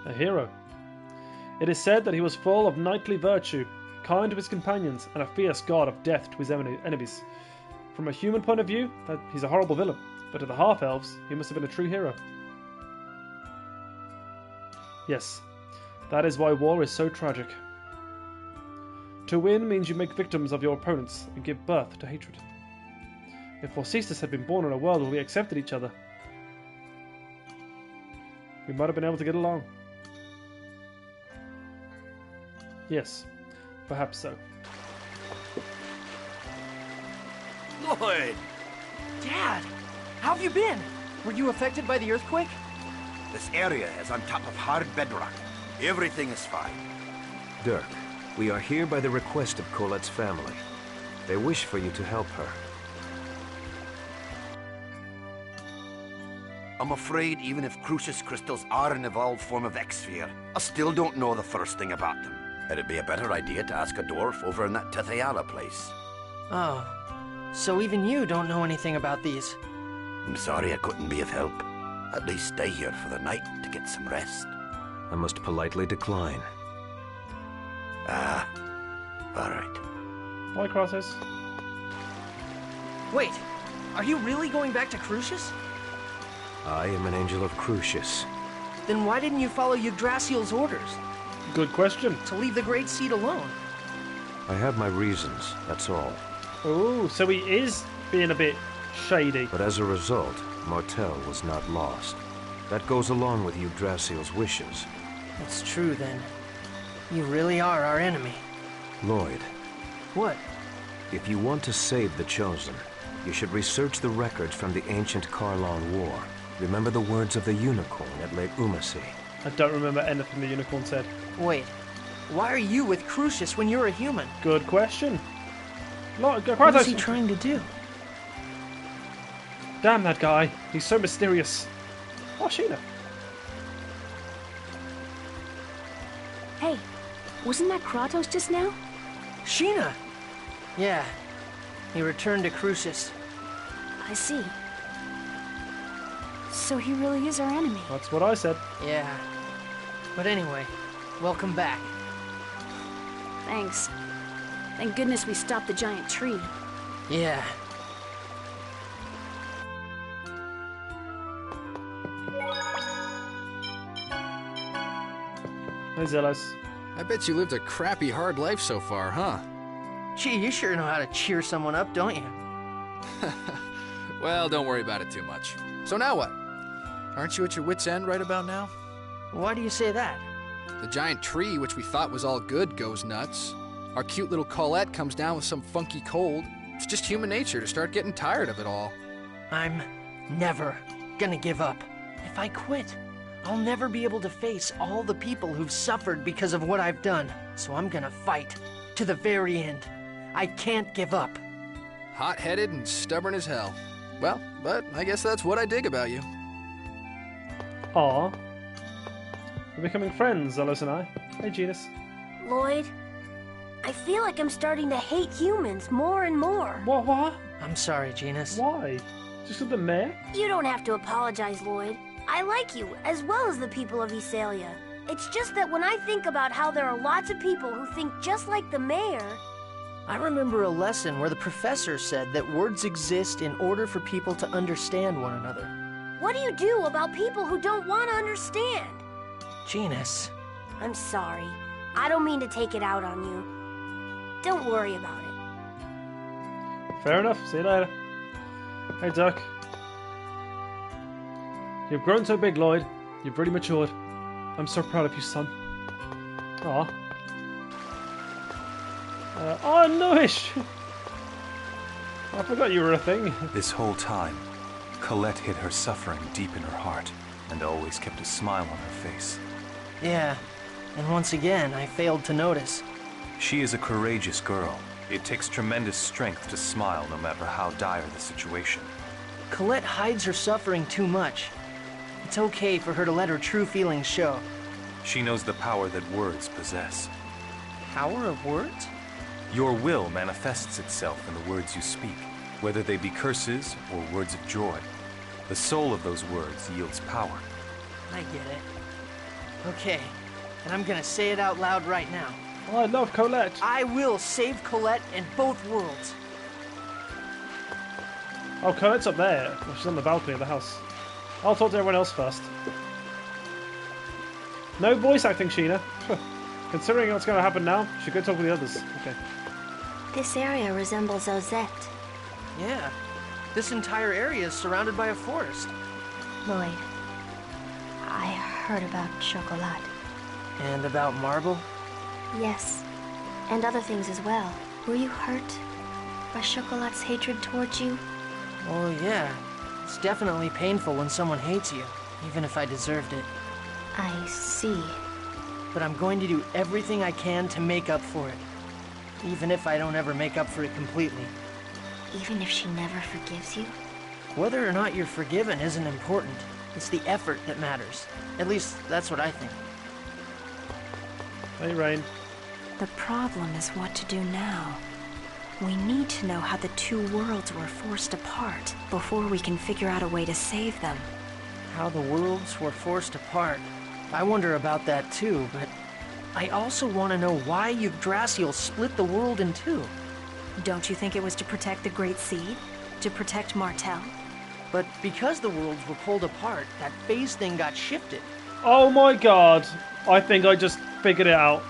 A hero. It is said that he was full of knightly virtue, kind to his companions, and a fierce god of death to his enemies. From a human point of view, he's a horrible villain, but to the half-elves, he must have been a true hero. Yes, That is why war is so tragic. To win means you make victims of your opponents and give birth to hatred. If Vorcistus had been born in a world where we accepted each other, we might have been able to get along. Yes, perhaps so. Lloyd! Dad! How have you been? Were you affected by the earthquake? This area is on top of hard bedrock. Everything is fine. Dirk, we are here by the request of Colette's family. They wish for you to help her. I'm afraid even if Crucius crystals are an evolved form of X-Sphere, I still don't know the first thing about them. It'd be a better idea to ask a dwarf over in that Tetheala place. Oh, so even you don't know anything about these? I'm sorry I couldn't be of help. At least stay here for the night to get some rest. I must politely decline. Ah, all right. Bye, Kratos. Wait, are you really going back to Crucius? I am an angel of Crucius. Then why didn't you follow Yggdrasil's orders? Good question. To leave the Great Seed alone? I have my reasons, that's all. Oh, so he is being a bit shady. But as a result, Martel was not lost. That goes along with Yggdrasil's wishes. That's true, then. You really are our enemy. Lloyd. What? If you want to save the Chosen, you should research the records from the ancient Karlon War. Remember the words of the unicorn at Lake Umasi. I don't remember anything the unicorn said. Wait, why are you with Crucius when you're a human? Good question. What is he trying to do? Damn that guy. He's so mysterious. Oh, Sheena. Hey, wasn't that Kratos just now? Sheena! Yeah, he returned to Crucius. I see. So he really is our enemy. That's what I said. Yeah. But anyway, welcome back. Thanks. Thank goodness we stopped the giant tree. Yeah. Hey, Zelos. I bet you lived a crappy hard life so far, huh? Gee, you sure know how to cheer someone up, don't you? Well, don't worry about it too much. So now what? Aren't you at your wit's end right about now? Why do you say that? The giant tree, which we thought was all good, goes nuts. Our cute little Colette comes down with some funky cold. It's just human nature to start getting tired of it all. I'm never gonna give up. If I quit, I'll never be able to face all the people who've suffered because of what I've done. So I'm gonna fight to the very end. I can't give up. Hot-headed and stubborn as hell. Well, but I guess that's what I dig about you. Aw. We're becoming friends, Zelos and I. Hey, Genus. Lloyd, I feel like I'm starting to hate humans more and more. What? I'm sorry, Genus. Why? Just with the mayor? You don't have to apologize, Lloyd. I like you, as well as the people of Ysalia. It's just that when I think about how there are lots of people who think just like the mayor... I remember a lesson where the professor said that words exist in order for people to understand one another. What do you do about people who don't want to understand? Genus. I'm sorry. I don't mean to take it out on you. Don't worry about it. Fair enough. See you later. Hey, Duck. You've grown so big, Lloyd. You've really matured. I'm so proud of you, son. Aw. Oh, Noish! I forgot you were a thing. This whole time, Colette hid her suffering deep in her heart and always kept a smile on her face. Yeah, and once again, I failed to notice. She is a courageous girl. It takes tremendous strength to smile no matter how dire the situation. Colette hides her suffering too much. It's okay for her to let her true feelings show. She knows the power that words possess. Power of words? Your will manifests itself in the words you speak, whether they be curses or words of joy. The soul of those words yields power. I get it. Okay, and I'm gonna say it out loud right now. Oh, I love Colette. I will save Colette and both worlds. Oh, Colette's up there. She's on the balcony of the house. I'll talk to everyone else first. No voice acting, Sheena. Considering what's going to happen now, should go talk with the others. Okay. This area resembles Ozette. Yeah. This entire area is surrounded by a forest. Lloyd, I heard about Chocolat. And about Marble? Yes, and other things as well. Were you hurt by Chocolat's hatred towards you? Well, yeah. It's definitely painful when someone hates you, even if I deserved it. I see. But I'm going to do everything I can to make up for it. Even if I don't ever make up for it completely. Even if she never forgives you? Whether or not you're forgiven isn't important. It's the effort that matters. At least, that's what I think. Hey, Rain. The problem is what to do now. We need to know how the two worlds were forced apart before we can figure out a way to save them. How the worlds were forced apart. I wonder about that too, but I also want to know why Yggdrasil split the world in two. Don't you think it was to protect the Great Seed? To protect Martel? But because the worlds were pulled apart, that phase thing got shifted. Oh my god. I think I just figured it out.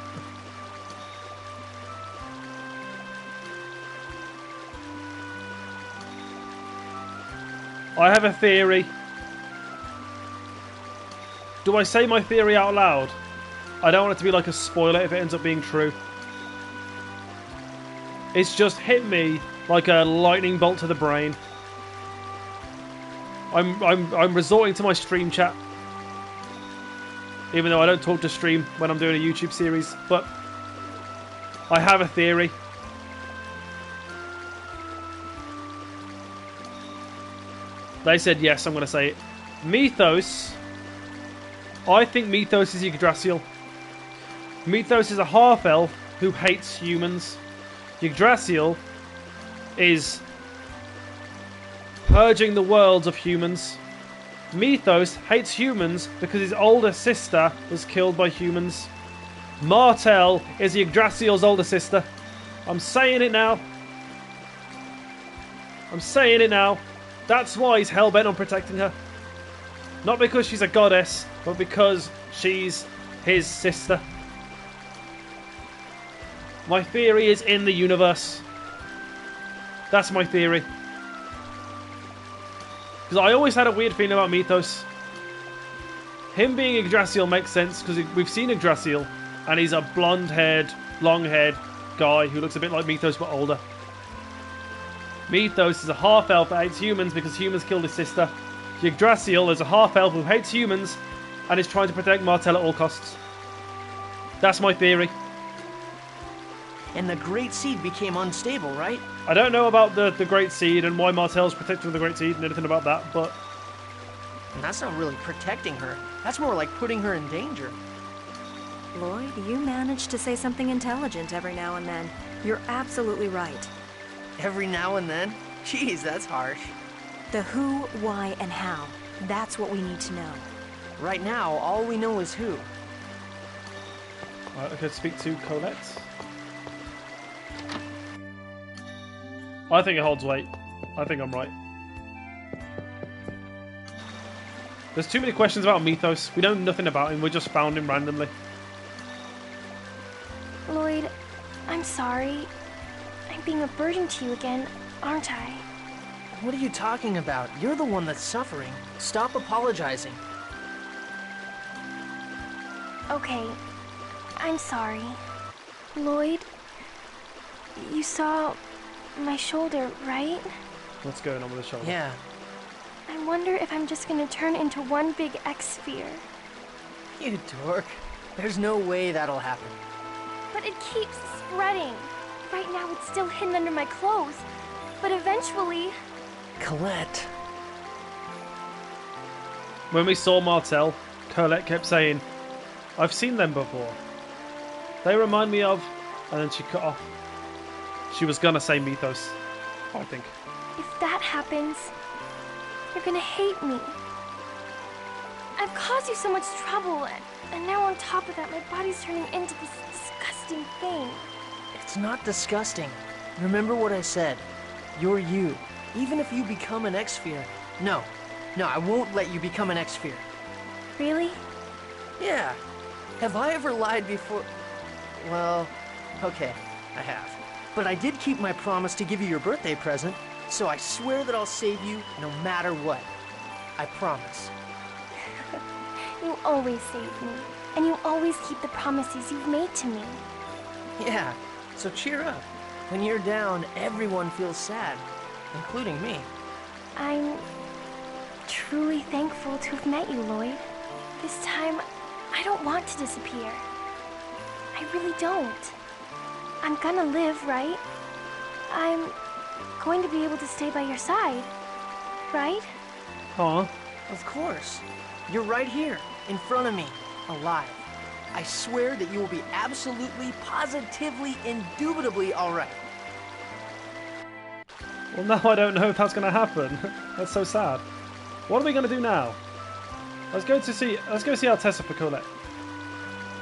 I have a theory. Do I say my theory out loud? I don't want it to be like a spoiler if it ends up being true. It's just hit me like a lightning bolt to the brain. I'm resorting to my stream chat. Even though I don't talk to stream when I'm doing a YouTube series. But I have a theory. They said yes, I'm going to say it. Mythos. I think Mythos is Yggdrasil. Mythos is a half-elf who hates humans. Yggdrasil is purging the worlds of humans. Mythos hates humans because his older sister was killed by humans. Martel is Yggdrasil's older sister. I'm saying it now. I'm saying it now. That's why he's hell-bent on protecting her. Not because she's a goddess, but because she's his sister. My theory is in the universe. That's my theory. Because I always had a weird feeling about Mythos. Him being Yggdrasil makes sense, because we've seen Yggdrasil, and he's a blonde-haired, long-haired guy who looks a bit like Mythos but older. Mythos is a half-elf that hates humans because humans killed his sister. Yggdrasil is a half-elf who hates humans and is trying to protect Martel at all costs. That's my theory. And the Great Seed became unstable, right? I don't know about the Great Seed and why Martel's protecting the Great Seed and anything about that, but... And that's not really protecting her. That's more like putting her in danger. Lloyd, you manage to say something intelligent every now and then. You're absolutely right. Every now and then? Jeez, that's harsh. The who, why, and how. That's what we need to know. Right now, all we know is who. I could speak to Colette. I think it holds weight. I think I'm right. There's too many questions about Mythos. We know nothing about him. We just found him randomly. Lloyd, I'm sorry. I'm being a burden to you again, aren't I? What are you talking about? You're the one that's suffering. Stop apologizing. Okay, I'm sorry. Lloyd, you saw my shoulder, right? What's going on with the shoulder? Yeah. I wonder if I'm just gonna turn into one big X-sphere. You dork. There's no way that'll happen. But it keeps spreading. Right now it's still hidden under my clothes. But eventually... Colette. When we saw Martel, Colette kept saying, I've seen them before. They remind me of... And then she cut off. She was gonna say Mythos, I think. If that happens, you're gonna hate me. I've caused you so much trouble, and now on top of that, my body's turning into this disgusting thing. It's not disgusting. Remember what I said. You're you. Even if you become an X-sphere. No, I won't let you become an X-sphere. Really? Yeah. Have I ever lied before? Well, okay, I have. But I did keep my promise to give you your birthday present, so I swear that I'll save you no matter what. I promise. You always save me, and you always keep the promises you've made to me. Yeah, so cheer up. When you're down, everyone feels sad, including me. I'm truly thankful to have met you, Lloyd. This time, I don't want to disappear. I really don't. I'm gonna live, right? I'm going to be able to stay by your side, right? Huh? Of course. You're right here, in front of me, alive. I swear that you will be absolutely, positively, indubitably alright. Well, now I don't know if that's going to happen. That's so sad. What are we going to do now? Let's go see our Tessa for Colette.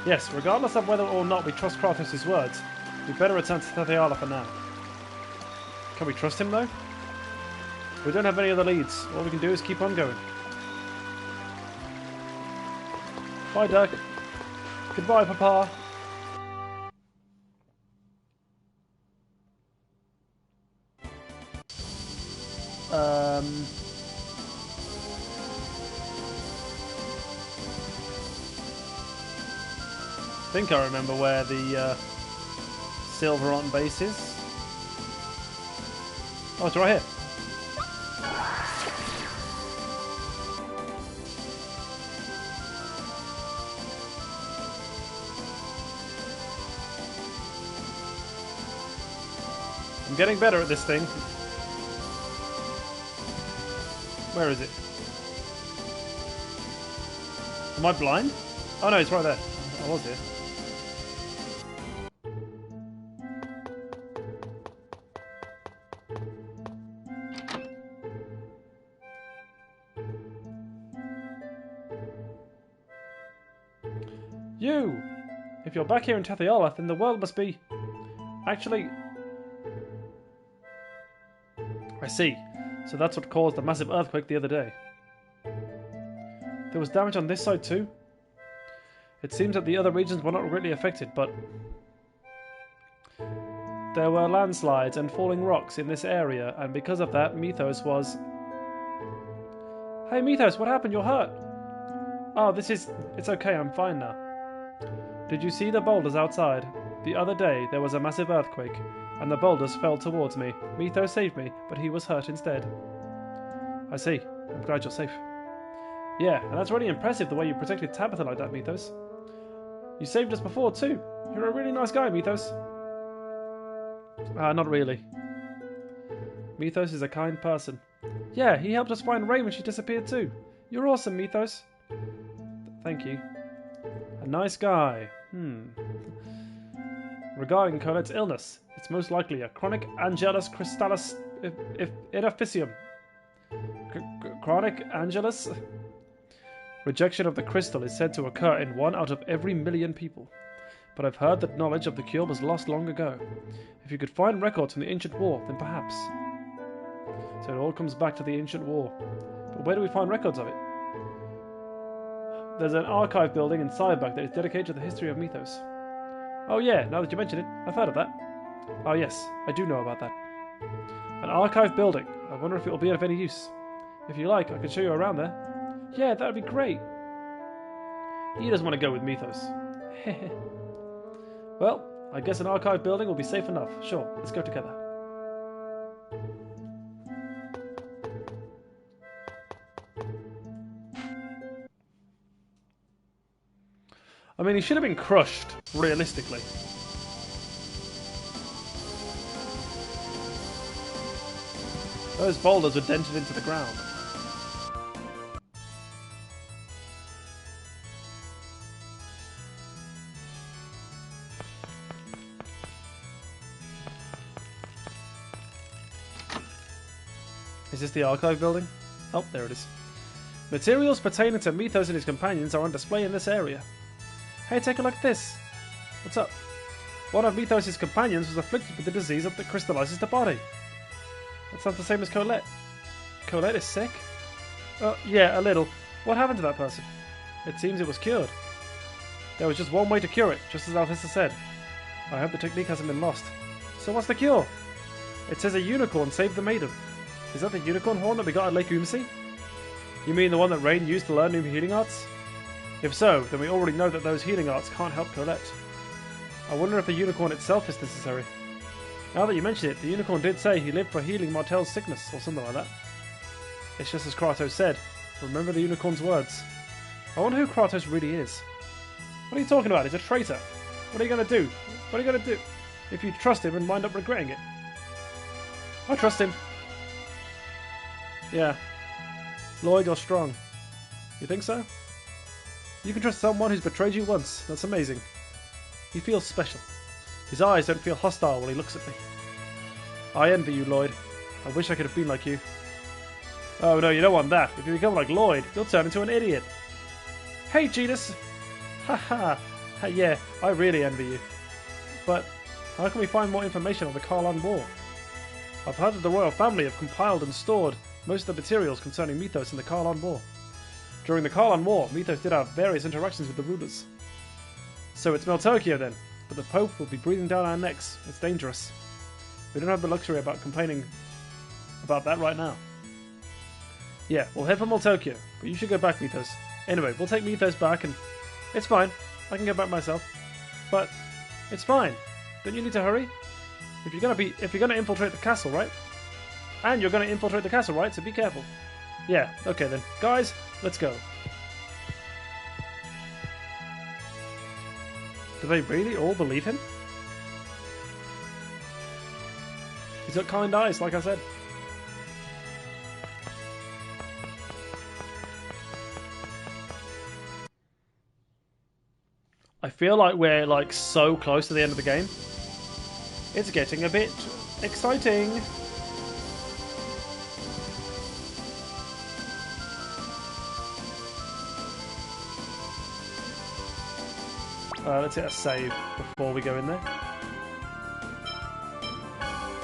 Yes, regardless of whether or not we trust Kratos' words, we better return to Tethayala for now. Can we trust him though? We don't have any other leads. All we can do is keep on going. Bye, Duck. Goodbye, Papa. I think I remember where the Silverant base is. Oh, it's right here. I'm getting better at this thing. Where is it? Am I blind? Oh no, it's right there. I was here. You! If you're back here in Tethayala, then the world must be... Actually... I see. So that's what caused the massive earthquake the other day. There was damage on this side too? It seems that the other regions were not greatly affected, but... There were landslides and falling rocks in this area, and because of that, Mythos was... Hey Mythos, what happened? You're hurt! Oh, it's okay, I'm fine now. Did you see the boulders outside? The other day, there was a massive earthquake, and the boulders fell towards me. Mythos saved me, but he was hurt instead. I see. I'm glad you're safe. Yeah, and that's really impressive the way you protected Tabitha like that, Mythos. You saved us before, too. You're a really nice guy, Mythos. Not really. Mythos is a kind person. Yeah, he helped us find Ray when she disappeared, too. You're awesome, Mythos. Thank you. A nice guy. Regarding Colette's illness, it's most likely a chronic Angelus crystallis inefficium. Chronic Angelus? Rejection of the crystal is said to occur in 1 out of every 1,000,000 people. But I've heard that knowledge of the cure was lost long ago. If you could find records from the ancient war, then perhaps. So it all comes back to the ancient war. But where do we find records of it? There's an archive building in Cyberback that is dedicated to the history of Mythos. Oh yeah, now that you mention it, I've heard of that. Oh yes, I do know about that. An archive building. I wonder if it will be of any use. If you like, I can show you around there. Yeah, that would be great. He doesn't want to go with Mythos. Well, I guess an archive building will be safe enough. Sure, let's go together. I mean, he should have been crushed, realistically. Those boulders were dented into the ground. Is this the archive building? Oh, there it is. Materials pertaining to Mythos and his companions are on display in this area. Hey, take a look at this. What's up? One of Mythos' companions was afflicted with the disease that crystallizes the body. That's not the same as Colette. Colette is sick? Yeah, a little. What happened to that person? It seems it was cured. There was just one way to cure it, just as Althissa said. I hope the technique hasn't been lost. So what's the cure? It says a unicorn saved the maiden. Is that the unicorn horn that we got at Lake Umsi? You mean the one that Rain used to learn new healing arts? If so, then we already know that those healing arts can't help Colette. I wonder if the unicorn itself is necessary. Now that you mention it, the unicorn did say he lived for healing Martel's sickness, or something like that. It's just as Kratos said. Remember the unicorn's words. I wonder who Kratos really is. What are you talking about? He's a traitor. What are you going to do? What are you going to do if you trust him and wind up regretting it? I trust him. Yeah. Lloyd, you're strong. You think so? You can trust someone who's betrayed you once. That's amazing. He feels special. His eyes don't feel hostile when he looks at me. I envy you, Lloyd. I wish I could have been like you. Oh no, you don't want that. If you become like Lloyd, you'll turn into an idiot. Hey, Genus! Haha! Yeah, I really envy you. But how can we find more information on the Karlan War? I've heard that the royal family have compiled and stored most of the materials concerning Mythos in the Karlan War. During the Karlan War, Mythos did have various interactions with the rulers. So it's Meltokio then, but the Pope will be breathing down our necks. It's dangerous. We don't have the luxury about complaining about that right now. Yeah, we'll head for Meltokio, but you should go back, Mythos. Anyway, we'll take Mythos back and... It's fine. I can go back myself. But it's fine. Don't you need to hurry? If you're gonna infiltrate the castle, right? And you're gonna infiltrate the castle, right? So be careful. Yeah, okay then. Guys, let's go. Do they really all believe him? He's got kind eyes, like I said. I feel like we're like so close to the end of the game. It's getting a bit exciting. Let's hit a save before we go in there.